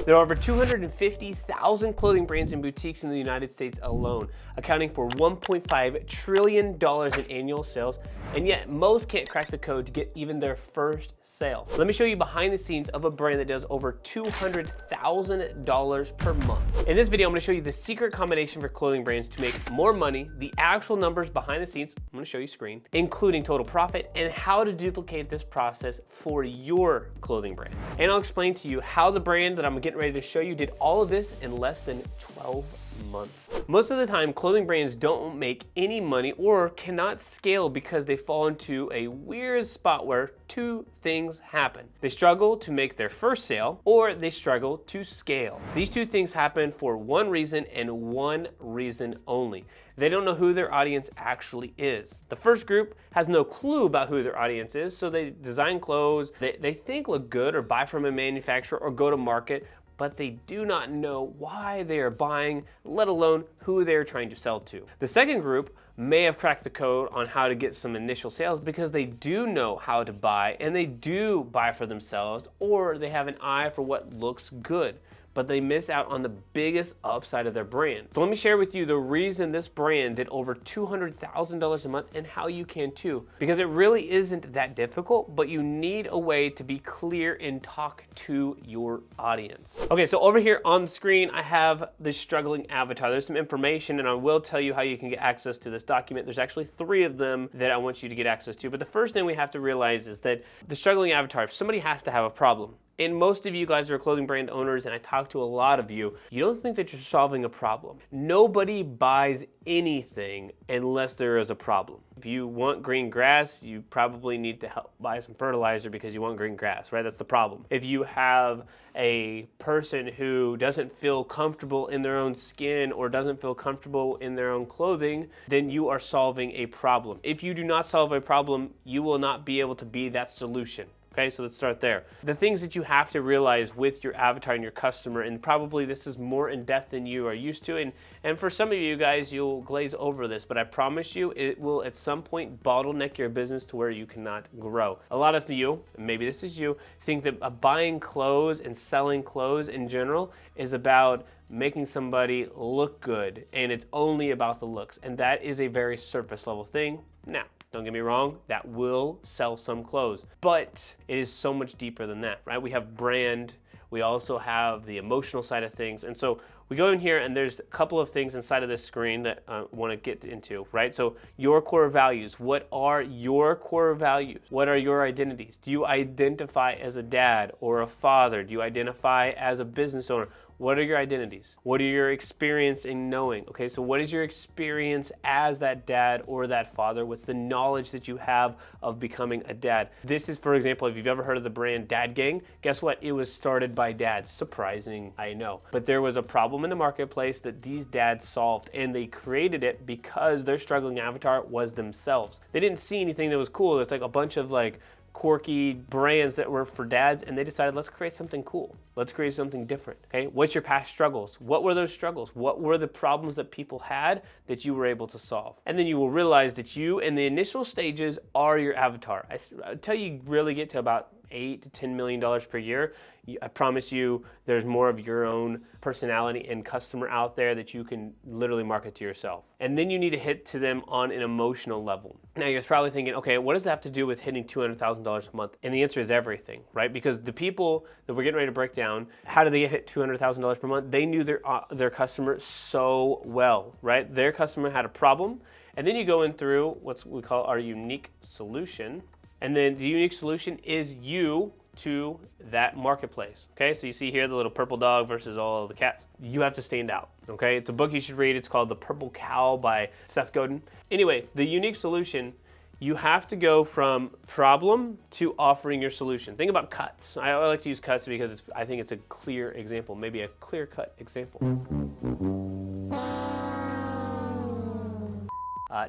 There are over 250,000 clothing brands and boutiques in the United States alone, accounting for $1.5 trillion in annual sales, and yet most can't crack the code to get even their first sale. Let me show you behind the scenes of a brand that does over $200,000 per month. In this video, I'm gonna show you the secret combination for clothing brands to make more money, the actual numbers behind the scenes, I'm gonna show you screen, including total profit, and how to duplicate this process for your clothing brand. And I'll explain to you how the brand that I'm getting ready to show you did all of this in less than 12 months. Most of the time, clothing brands don't make any money or cannot scale because they fall into a weird spot where two things happen. They struggle to make their first sale, or they struggle to scale. These two things happen for one reason and one reason only. They don't know who their audience actually is. The first group has no clue about who their audience is, so they design clothes they think look good or buy from a manufacturer or go to market, but they do not know why they are buying, let alone who they're trying to sell to. The second group may have cracked the code on how to get some initial sales because they do know how to buy and they do buy for themselves, or they have an eye for what looks good, but they miss out on the biggest upside of their brand. So let me share with you the reason this brand did over $200,000 a month and how you can too. Because it really isn't that difficult, but you need a way to be clear and talk to your audience. Okay, so over here on the screen, I have the struggling avatar. There's some information and I will tell you how you can get access to this document. There's actually 3 of them that I want you to get access to. But the first thing we have to realize is that the struggling avatar, if somebody has to have a problem, and most of you guys are clothing brand owners, and I talk to a lot of you, you don't think that you're solving a problem. Nobody buys anything unless there is a problem. If you want green grass, you probably need to help buy some fertilizer because you want green grass, right? That's the problem. If you have a person who doesn't feel comfortable in their own skin or doesn't feel comfortable in their own clothing, then you are solving a problem. If you do not solve a problem, you will not be able to be that solution. Okay, so let's start there. The things that you have to realize with your avatar and your customer, and probably this is more in depth than you are used to, and for some of you guys, you'll glaze over this, but I promise you it will at some point bottleneck your business to where you cannot grow. A lot of you, and maybe this is you, think that buying clothes and selling clothes in general is about making somebody look good, and it's only about the looks, and that is a very surface level thing. Now, don't get me wrong, that will sell some clothes, but it is so much deeper than that, right? We have brand, we also have the emotional side of things, and so we go in here and there's a couple of things inside of this screen that I want to get into, right? So your core values, what are your core values? What are your identities? Do you identify as a dad or a father? Do you identify as a business owner? What are your identities? What are your experience in knowing? Okay, so what is your experience as that dad or that father? What's the knowledge that you have of becoming a dad? This is, for example, if you've ever heard of the brand Dad Gang, guess what? It was started by dads. Surprising, I know. But there was a problem in the marketplace that these dads solved, and they created it because their struggling avatar was themselves. They didn't see anything that was cool. It's like a bunch of like quirky brands that were for dads, and they decided, let's create something cool. Let's create something different, okay? What's your past struggles? What were those struggles? What were the problems that people had that you were able to solve? And then you will realize that you, in the initial stages, are your avatar. Until you really get to about $8 to $10 million per year, I promise you there's more of your own personality and customer out there that you can literally market to yourself. And then you need to hit to them on an emotional level. Now you're probably thinking, okay, what does that have to do with hitting $200,000 a month? And the answer is everything, right? Because the people that we're getting ready to break down, how do they hit $200,000 per month? They knew their customer so well, right? Their customer had a problem. And then you go in through what we call our unique solution. And then the unique solution is you to that marketplace. Okay, so you see here the little purple dog versus all of the cats. You have to stand out. Okay, it's a book you should read. It's called The Purple Cow by Seth Godin. Anyway, the unique solution, you have to go from problem to offering your solution. Think about cuts. I like to use cuts because I think it's a clear example, maybe a clear-cut example.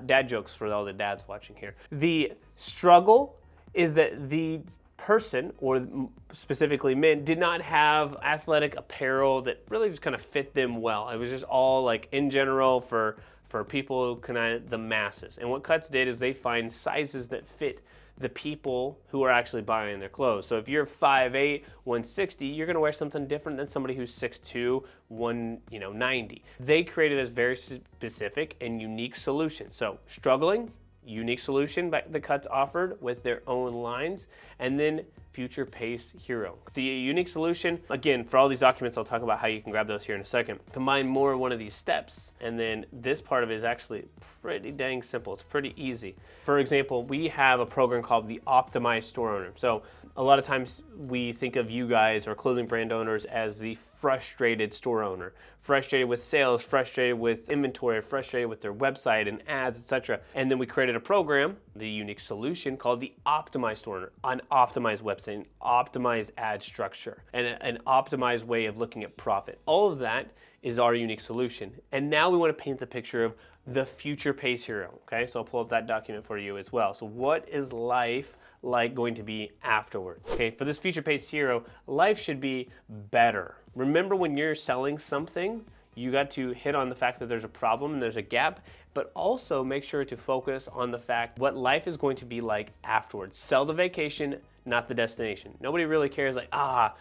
Dad jokes for all the dads watching here. The struggle is that the person, or specifically men, did not have athletic apparel that really just kind of fit them well. It was just all like in general for people, kind of the masses. And what Cuts did is they find sizes that fit the people who are actually buying their clothes. So if you're 5'8", 160, you're gonna wear something different than somebody who's 6'2", 190. They created a very specific and unique solution. So struggling, unique solution by the Cuts offered with their own lines, and then Future Pace Hero. The unique solution, again, for all these documents, I'll talk about how you can grab those here in a second. Combine more of one of these steps, and then this part of it is actually pretty dang simple. It's pretty easy. For example, we have a program called the Optimized Store Owner. So a lot of times we think of you guys or clothing brand owners as the frustrated store owner, frustrated with sales, frustrated with inventory, frustrated with their website and ads, etc. And then we created a program, the unique solution called the Optimized Store Owner, an optimized website, an optimized ad structure, and an optimized way of looking at profit. All of that is our unique solution. And now we want to paint the picture of the Future Pace Hero. Okay, so I'll pull up that document for you as well. So what is life like going to be afterwards? Okay, for this Future Pace Hero, life should be better. Remember, when you're selling something, you got to hit on the fact that there's a problem and there's a gap, but also make sure to focus on the fact what life is going to be like afterwards. Sell the vacation, not the destination. Nobody really cares like,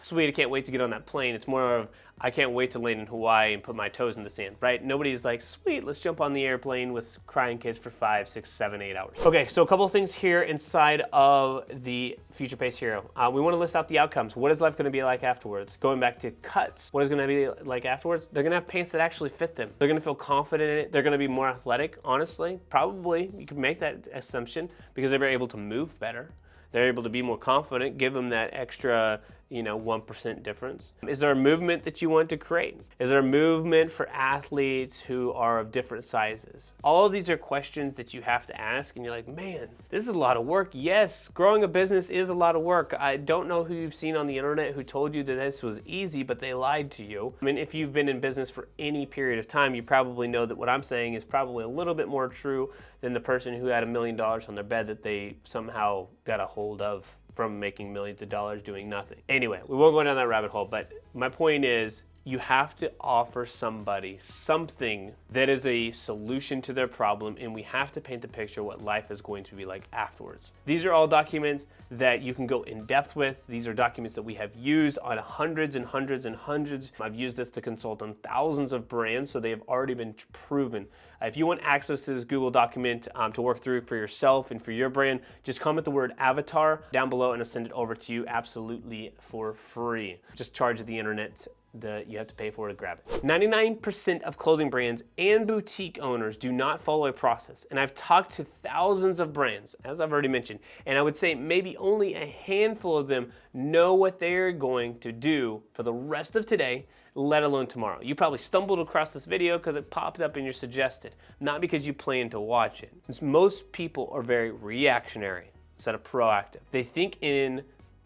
sweet, I can't wait to get on that plane. It's more of, I can't wait to land in Hawaii and put my toes in the sand, right? Nobody's like, sweet, let's jump on the airplane with crying kids for 5, 6, 7, 8 hours. Okay, so a couple of things here inside of the Future Pace Hero. We want to list out the outcomes. What is life going to be like afterwards? Going back to Cuts, what is going to be like afterwards? They're going to have pants that actually fit them. They're going to feel confident in it. They're going to be more athletic, honestly. Probably, you could make that assumption because they're able to move better. They're able to be more confident, give them that extra 1% difference. Is there a movement that you want to create? Is there a movement for athletes who are of different sizes? All of these are questions that you have to ask, and you're like, man, this is a lot of work. Yes, growing a business is a lot of work. I don't know who you've seen on the internet who told you that this was easy, but they lied to you. I mean, if you've been in business for any period of time, you probably know that what I'm saying is probably a little bit more true than the person who had $1 million on their bed that they somehow got a hold of from making millions of dollars doing nothing. Anyway, we won't go down that rabbit hole, but my point is, you have to offer somebody something that is a solution to their problem, and we have to paint the picture what life is going to be like afterwards. These are all documents that you can go in depth with. These are documents that we have used on hundreds and hundreds and hundreds. I've used this to consult on thousands of brands, so they have already been proven. If you want access to this Google document to work through for yourself and for your brand, just comment the word avatar down below and I'll send it over to you absolutely for free. Just charge the internet that you have to pay for to grab it. 99% of clothing brands and boutique owners do not follow a process. And I've talked to thousands of brands, as I've already mentioned, and I would say maybe only a handful of them know what they're going to do for the rest of today, let alone tomorrow. You probably stumbled across this video because it popped up in your suggested, not because you plan to watch it. Since most people are very reactionary instead of proactive. They think in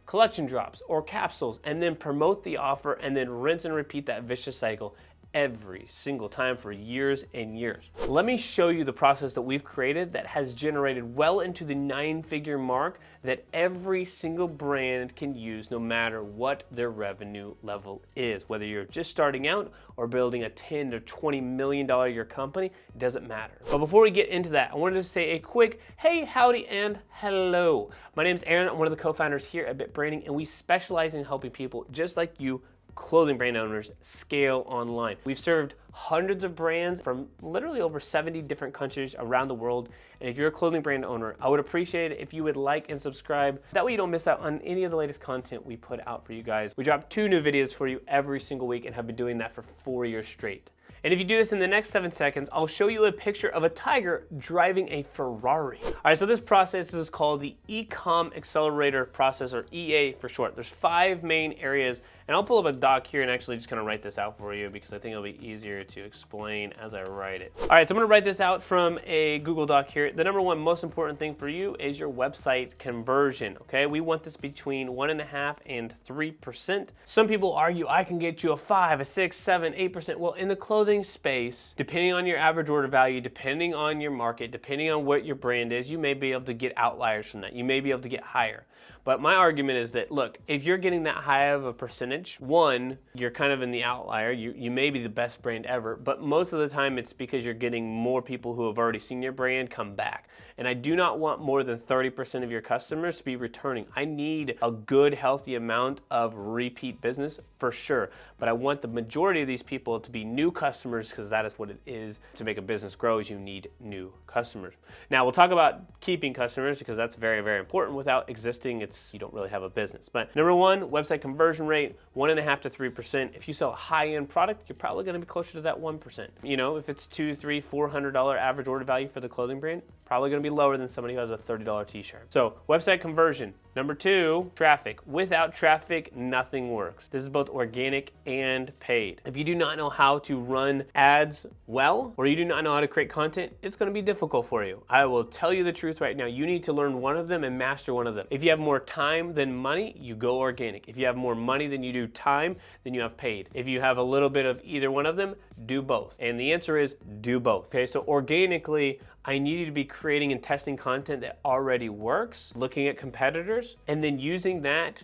collection drops or capsules and then promote the offer and then rinse and repeat that vicious cycle every single time for years and years. Let me show you the process that we've created that has generated well into the 9-figure mark that every single brand can use no matter what their revenue level is. Whether you're just starting out or building a $10 to $20 million a year company, it doesn't matter. But before we get into that, I wanted to say a quick hey, howdy, and hello. My name is Aaron. I'm one of the co-founders here at Bit Branding, and we specialize in helping people just like you, clothing brand owners, scale online. We've served hundreds of brands from literally over 70 different countries around the world. And if you're a clothing brand owner, I would appreciate it if you would like and subscribe. That way you don't miss out on any of the latest content we put out for you guys. We drop 2 new videos for you every single week and have been doing that for 4 years straight. And if you do this in the next 7 seconds, I'll show you a picture of a tiger driving a Ferrari. All right, so this process is called the E-com Accelerator process, or EA for short. There's 5 main areas, and I'll pull up a doc here and actually just kind of write this out for you because I think it'll be easier to explain as I write it. All right, so I'm gonna write this out from a Google Doc here. The number 1 most important thing for you is your website conversion, okay? We want this between 1.5% and 3%. Some people argue I can get you a 5, a 6, 7, 8%. Well, in the clothing space, depending on your average order value, depending on your market, depending on what your brand is, you may be able to get outliers from that. You may be able to get higher. But my argument is that, look, if you're getting that high of a percentage, one, you're kind of in the outlier. You may be the best brand ever, but most of the time it's because you're getting more people who have already seen your brand come back. And I do not want more than 30% of your customers to be returning. I need a good, healthy amount of repeat business for sure. But I want the majority of these people to be new customers, because that is what it is. To make a business grow is you need new customers. Now we'll talk about keeping customers, because that's very, very important. Without existing, you don't really have a business. But number one, website conversion rate, 1.5 to 3%. If you sell a high-end product, you're probably going to be closer to that 1%. You know, if it's $200, $300, $400 average order value for the clothing brand, probably going to be lower than somebody who has a $30 t-shirt. So website conversion. Number two, traffic. Without traffic, nothing works. This is both organic and paid. If you do not know how to run ads well, or you do not know how to create content, it's going to be difficult for you. I will tell you the truth right now. You need to learn one of them and master one of them. If you have more time than money, you go organic. If you have more money than you do time, then you have paid. If you have a little bit of either one of them, do both. And the answer is do both. Okay, so organically, I need you to be creating and testing content that already works, looking at competitors, and then using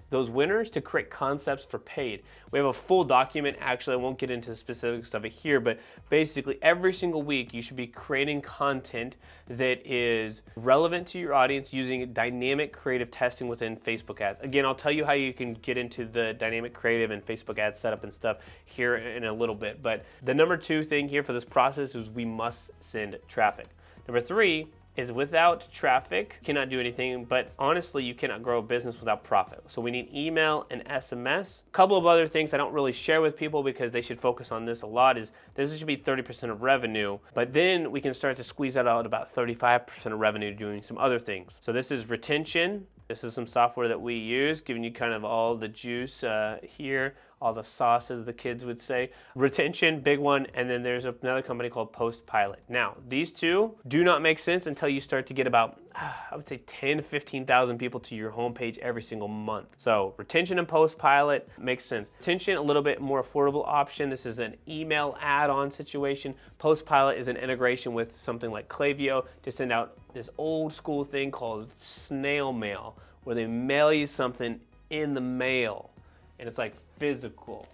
those winners to create concepts for paid. We have a full document. Actually, I won't get into the specifics of it here, but basically every single week you should be creating content that is relevant to your audience using dynamic creative testing within Facebook ads. Again, I'll tell you how you can get into the dynamic creative and Facebook ad setup and stuff here in a little bit. But the number two thing here for this process is we must send traffic. Number three is without traffic, you cannot do anything, but honestly, you cannot grow a business without profit. So we need email and SMS. A couple of other things I don't really share with people because they should focus on this a lot is this should be 30% of revenue, but then we can start to squeeze that out about 35% of revenue doing some other things. So this is retention. This is some software that we use, giving you kind of all the juice here, all the sauce, as the kids would say. Retention, big one, and then there's another company called Postpilot. Now, these two do not make sense until you start to get about, I would say 10 to 15,000 people to your homepage every single month. So retention and Postpilot makes sense. Retention, a little bit more affordable option. This is an email add-on situation. Postpilot is an integration with something like Klaviyo to send out this old school thing called snail mail, where they mail you something in the mail, and it's like physical,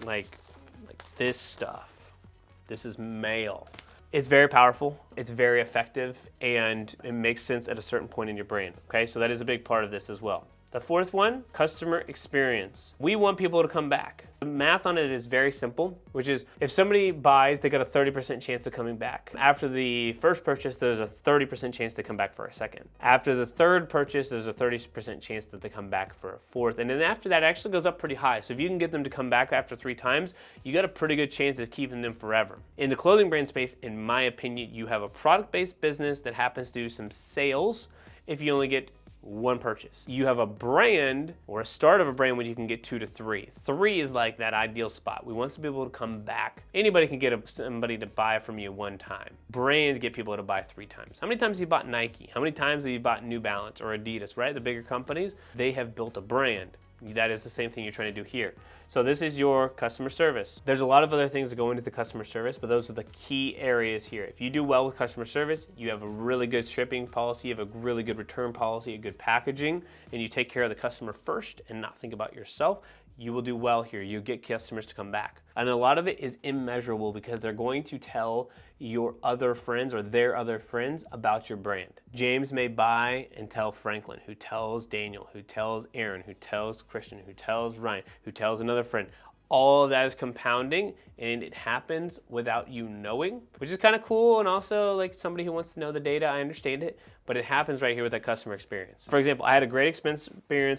like this stuff. This is mail. It's very powerful, it's very effective, and it makes sense at a certain point in your brand, okay? So that is a big part of this as well. The fourth one, customer experience. We want people to come back. The math on it is very simple, which is if somebody buys, they got a 30% chance of coming back. After the first purchase, there's a 30% chance to come back for a second. After the third purchase, there's a 30% chance that they come back for a fourth. And then after that, it actually goes up pretty high. So if you can get them to come back after 3 times, you got a pretty good chance of keeping them forever. In the clothing brand space, in my opinion, you have a product-based business that happens to do some sales if you only get one purchase. You have a brand or a start of a brand when you can get 2 to 3. 3 is like that ideal spot. We want some people to come back. Anybody can get somebody to buy from you 1 time. Brands get people to buy 3 times. How many times have you bought Nike? How many times have you bought New Balance or Adidas, right? The bigger companies, they have built a brand. That is the same thing you're trying to do here. So this is your customer service. There's a lot of other things that go into the customer service, but those are the key areas here. If you do well with customer service, you have a really good shipping policy, you have a really good return policy, a good packaging, and you take care of the customer first and not think about yourself, you will do well here. You get customers to come back. And a lot of it is immeasurable because they're going to tell your other friends or their other friends about your brand. James may buy and tell Franklin, who tells Daniel, who tells Aaron, who tells Christian, who tells Ryan, who tells another friend. All of that is compounding, and it happens without you knowing, which is kind of cool. And also, like, somebody who wants to know the data, I understand it, but it happens right here with that customer experience. For example, I had a great experience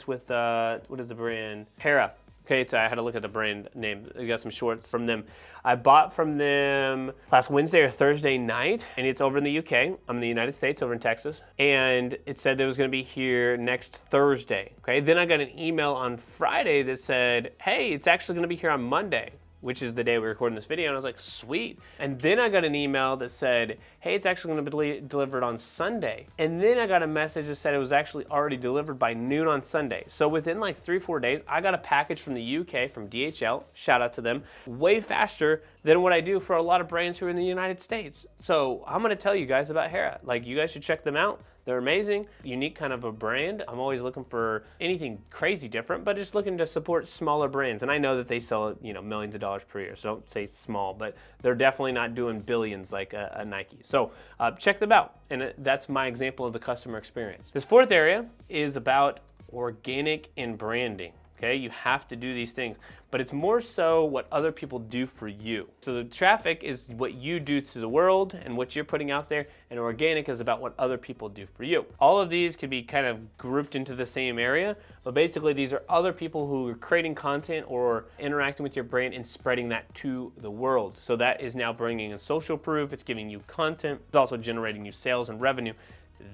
with, what is the brand? Hera. Okay, so I had to look at the brand name. I got some shorts from them. I bought from them last Wednesday or Thursday night, and it's over in the UK. I'm in the United States, over in Texas. And it said it was gonna be here next Thursday, okay? Then I got an email on Friday that said, hey, it's actually gonna be here on Monday, which is the day we're recording this video, and I was like, sweet. And then I got an email that said, hey, it's actually gonna be delivered on Sunday. And then I got a message that said it was actually already delivered by noon on Sunday. So within like 3-4 days, I got a package from the UK, from DHL, shout out to them, way faster than what I do for a lot of brands who are in the United States. So I'm gonna tell you guys about Hera. Like, you guys should check them out. They're amazing, unique kind of a brand. I'm always looking for anything crazy different, but just looking to support smaller brands. And I know that they sell, millions of dollars per year, so don't say small, but they're definitely not doing billions like a Nike. So check them out, and that's my example of the customer experience. This fourth area is about organic and branding. Okay, you have to do these things, but it's more so what other people do for you. So the traffic is what you do to the world and what you're putting out there, and organic is about what other people do for you. All of these could be kind of grouped into the same area, but basically these are other people who are creating content or interacting with your brand and spreading that to the world. So that is now bringing in social proof, it's giving you content, it's also generating you sales and revenue.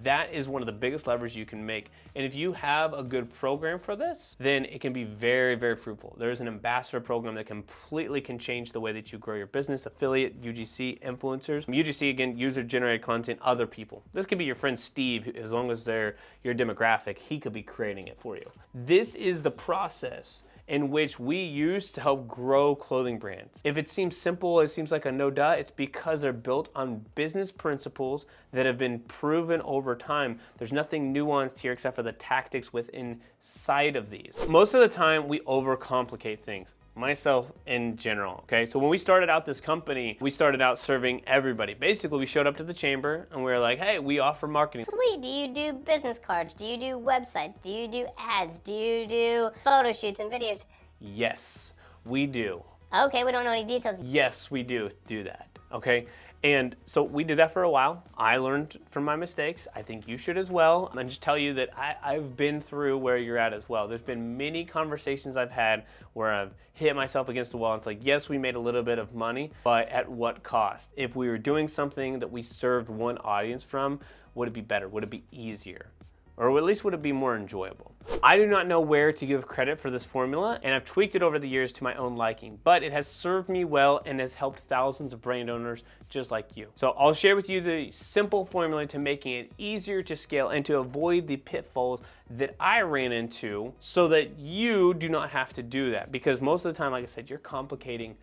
That is one of the biggest levers you can make. And if you have a good program for this, then it can be very, very fruitful. There's an ambassador program that completely can change the way that you grow your business. Affiliate, UGC, influencers. UGC, again, user-generated content, other people. This could be your friend Steve, as long as they're your demographic, he could be creating it for you. This is the process in which we use to help grow clothing brands. If it seems simple, it seems like a no-duh, it's because they're built on business principles that have been proven over time. There's nothing nuanced here except for the tactics within inside of these. Most of the time, we overcomplicate things. Myself in general, okay? So when we started out this company, we started out serving everybody. Basically, we showed up to the chamber and we were like, hey, we offer marketing. Sweet, do you do business cards? Do you do websites? Do you do ads? Do you do photo shoots and videos? Yes, we do. Okay, we don't know any details. Yes, we do that, okay? And so we did that for a while. I learned from my mistakes. I think you should as well. And just tell you that I've been through where you're at as well. There's been many conversations I've had where I've hit myself against the wall. It's like, yes, we made a little bit of money, but at what cost? If we were doing something that we served one audience from, would it be better? Would it be easier? Or at least would it be more enjoyable? I do not know where to give credit for this formula, and I've tweaked it over the years to my own liking, but it has served me well and has helped thousands of brand owners just like you. So I'll share with you the simple formula to making it easier to scale and to avoid the pitfalls that I ran into so that you do not have to do that. Because most of the time, like I said, you're complicating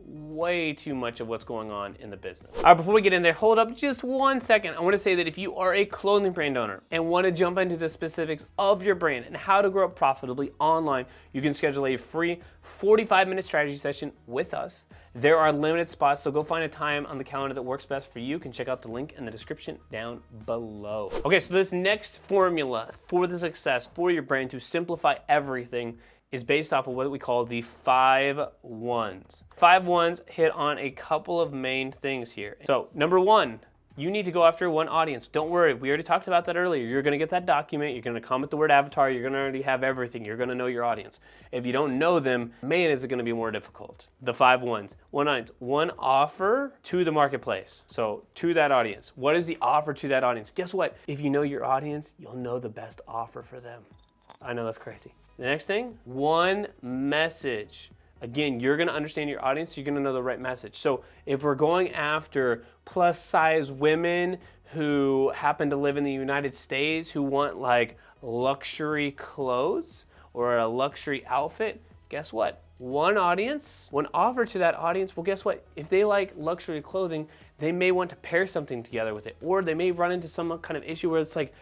way too much of what's going on in the business. All right, before we get in there, hold up just 1 second. I want to say that if you are a clothing brand owner and want to jump into the specifics of your brand and how to grow it profitably online, you can schedule a free 45-minute strategy session with us. There are limited spots, so go find a time on the calendar that works best for you. You can check out the link in the description down below. Okay, so this next formula for the success for your brand to simplify everything is based off of what we call the 5 1s. 5 1s hit on a couple of main things here. So number 1, you need to go after one audience. Don't worry, we already talked about that earlier. You're gonna get that document, you're gonna comment the word avatar, you're gonna already have everything, you're gonna know your audience. If you don't know them, man, is it gonna be more difficult. The 5 1s. One offer to the marketplace. So to that audience. What is the offer to that audience? Guess what? If you know your audience, you'll know the best offer for them. I know that's crazy. The next thing, one message. Again, you're gonna understand your audience, you're gonna know the right message. So if we're going after plus size women who happen to live in the United States who want like luxury clothes or a luxury outfit, guess what? One audience, one offer to that audience, well, guess what? If they like luxury clothing, they may want to pair something together with it, or they may run into some kind of issue where it's like,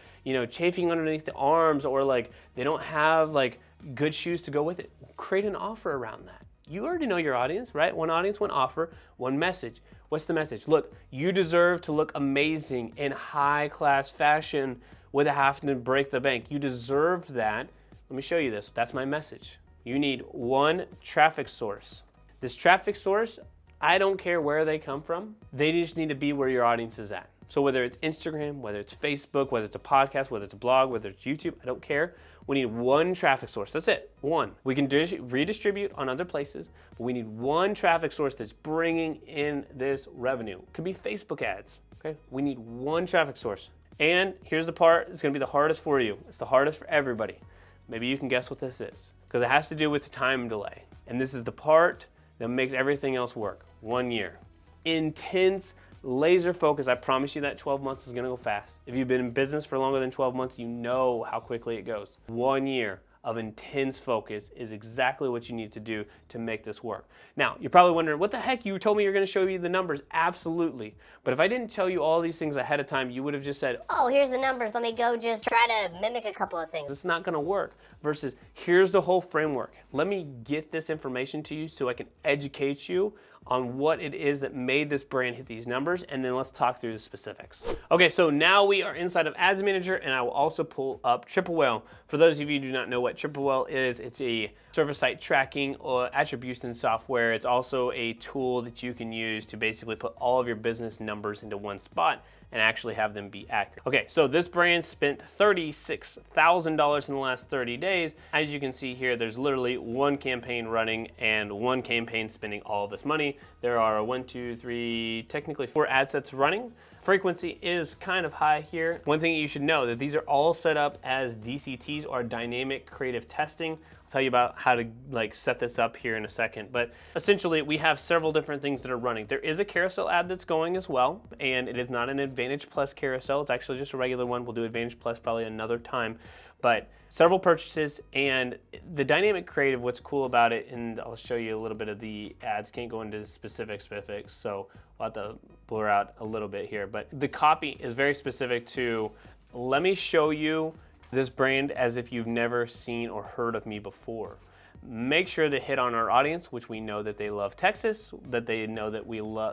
chafing underneath the arms, or like they don't have like good shoes to go with it. Create an offer around that. You already know your audience, right? One audience, one offer, one message. What's the message? Look, you deserve to look amazing in high-class fashion without having to break the bank. You deserve that. Let me show you this. That's my message. You need one traffic source. This traffic source, I don't care where they come from. They just need to be where your audience is at. So whether it's Instagram, whether it's Facebook, whether it's a podcast, whether it's a blog, whether it's YouTube, I don't care. We need one traffic source. That's it, one. We can redistribute on other places, but we need one traffic source that's bringing in this revenue. It could be Facebook ads, okay? We need one traffic source. And here's the part that's gonna be the hardest for you. It's the hardest for everybody. Maybe you can guess what this is, because it has to do with the time delay. And this is the part that makes everything else work. 1 year. Intense laser focus. I promise you that 12 months is gonna go fast. If you've been in business for longer than 12 months, you know how quickly it goes. 1 year of intense focus is exactly what you need to do to make this work. Now, you're probably wondering, what the heck? You told me you're going to show you the numbers. Absolutely. But if I didn't tell you all these things ahead of time, you would have just said, oh, here's the numbers. Let me go just try to mimic a couple of things. it's not going to work. Versus, here's the whole framework. Let me get this information to you so I can educate you on what it is that made this brand hit these numbers, and then let's talk through the specifics. Okay, so now we are inside of Ads Manager, and I will also pull up Triple Whale. For those of you who do not know what Triple Whale is, it's a server site tracking or attribution software. It's also a tool that you can use to basically put all of your business numbers into one spot and actually have them be accurate. Okay, so this brand spent $36,000 in the last 30 days. As you can see here, there's literally one campaign running and one campaign spending all this money. There are 1, 2, 3, technically 4 ad sets running. Frequency is kind of high here. One thing you should know that these are all set up as DCTs, or dynamic creative testing. I'll tell you about how to set this up here in a second. But essentially, we have several different things that are running. There is a carousel ad that's going as well, and it is not an Advantage Plus carousel. It's actually just a regular one. We'll do Advantage Plus probably another time. But several purchases, and the dynamic creative, what's cool about it, and I'll show you a little bit of the ads, can't go into specifics, so I'll have to blur out a little bit here. But the copy is very specific to, let me show you this brand as if you've never seen or heard of me before. Make sure to hit on our audience, which we know that they love Texas, that they know that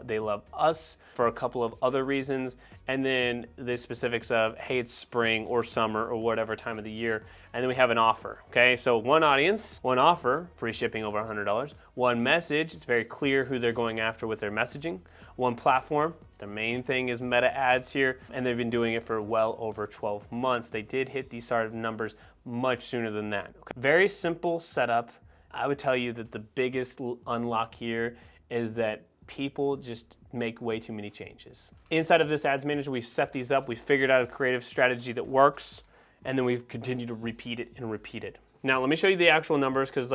they love us for a couple of other reasons, and then the specifics of, hey, it's spring or summer or whatever time of the year, and then we have an offer, okay? So one audience, one offer, free shipping over $100, one message, it's very clear who they're going after with their messaging, one platform, the main thing is Meta ads here, and they've been doing it for well over 12 months. They did hit these sort of numbers much sooner than that. Okay. Very simple setup. I would tell you that the biggest unlock here is that people just make way too many changes. Inside of this Ads Manager, we've set these up, we've figured out a creative strategy that works, and then we've continued to repeat it and repeat it. Now, let me show you the actual numbers, because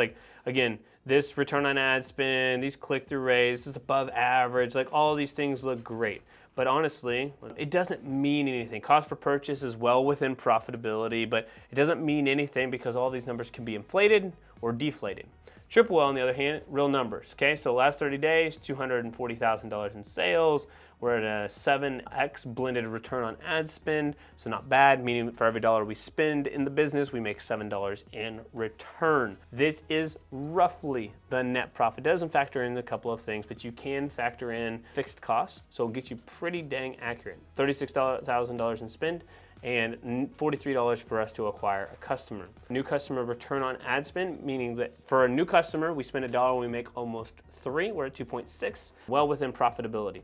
again, this return on ad spend, these click-through rates, this is above average, all of these things look great. But honestly, it doesn't mean anything. Cost per purchase is well within profitability, but it doesn't mean anything because all these numbers can be inflated or deflated. Triple Whale, on the other hand, real numbers. Okay, so last 30 days, $240,000 in sales. We're at a 7x blended return on ad spend, so not bad, meaning for every dollar we spend in the business, we make $7 in return. This is roughly the net profit. It doesn't factor in a couple of things, but you can factor in fixed costs, so it'll get you pretty dang accurate. $36,000 in spend, and $43 for us to acquire a customer. New customer return on ad spend, meaning that for a new customer, we spend $1, we make almost 3, we're at 2.6, well within profitability.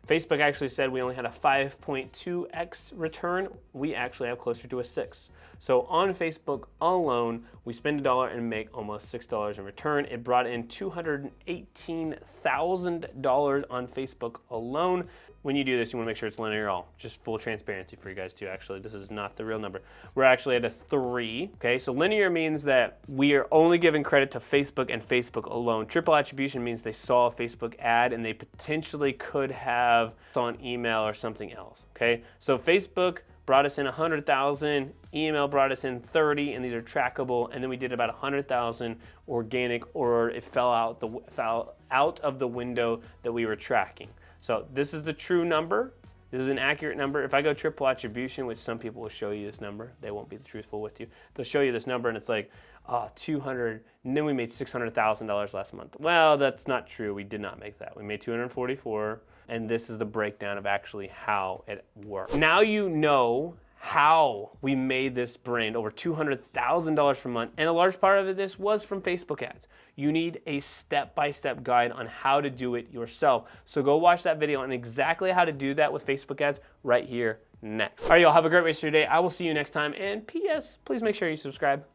Facebook actually said we only had a 5.2x return. We actually have closer to a 6. So on Facebook alone, we spend $1 and make almost $6 in return. It brought in $218,000 on Facebook alone. When you do this, you want to make sure it's linear all. Just full transparency for you guys too, actually. This is not the real number. We're actually at a 3, okay? So linear means that we are only giving credit to Facebook and Facebook alone. Triple attribution means they saw a Facebook ad and they potentially could have saw an email or something else, okay? So Facebook brought us in 100,000, email brought us in 30, and these are trackable, and then we did about 100,000 organic, or it fell out of the window that we were tracking. So this is the true number. This is an accurate number. If I go triple attribution, which some people will show you this number, they won't be truthful with you. They'll show you this number and it's like, 200, and then we made $600,000 last month. Well, that's not true. We did not make that. We made 244, and this is the breakdown of actually how it works. Now you know how we made this brand over $200,000 per month, and a large part of this was from Facebook ads. You need a step-by-step guide on how to do it yourself. So go watch that video on exactly how to do that with Facebook ads right here next. All right, y'all, have a great rest of your day. I will see you next time, and P.S., please make sure you subscribe.